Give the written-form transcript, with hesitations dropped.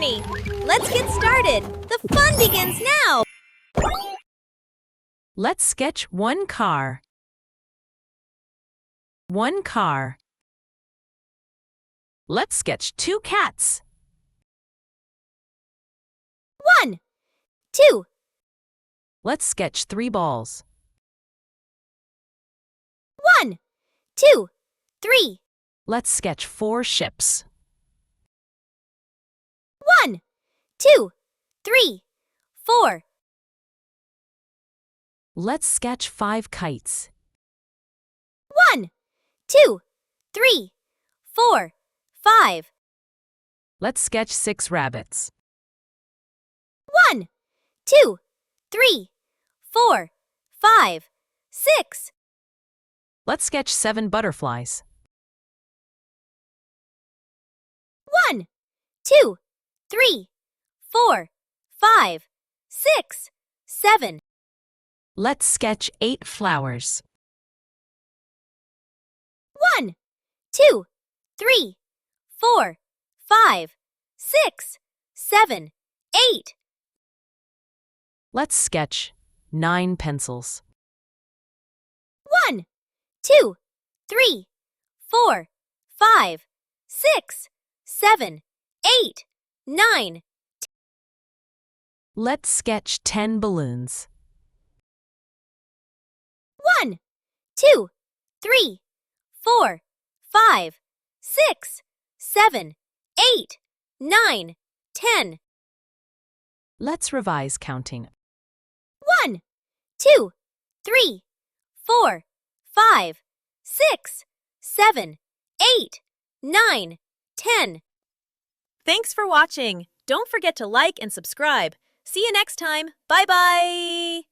journey. Let's get started. The fun begins now. Let's sketch one car. One car. Let's sketch two cats. 1, 2, Let's sketch three balls. 1, 2, 3, Let's sketch four ships. 1, 2, 3, 4, Let's sketch five kites. 1, 2, 3, 4, 5, Let's sketch six rabbits. 1, 2, 3, 4, 5, 6, Let's sketch seven butterflies. 1, 2, 3, 4, 5, 6, 7, Let's sketch eight flowers. 1, 2, 3, 4, 5, 6, 7, 8, Let's sketch nine pencils. 1, 2, 3, 4, 5, 6, 7, 8, 9, Let's sketch 10 balloons. 1, 2, 3, 4, 5, 6, 7, 8, 9, 10. Let's revise counting. 1, 2, 3, 4, 5, 6, 7, 8, 9, 10. Thanks for watching. Don't forget to like and subscribe. See you next time. Bye-bye.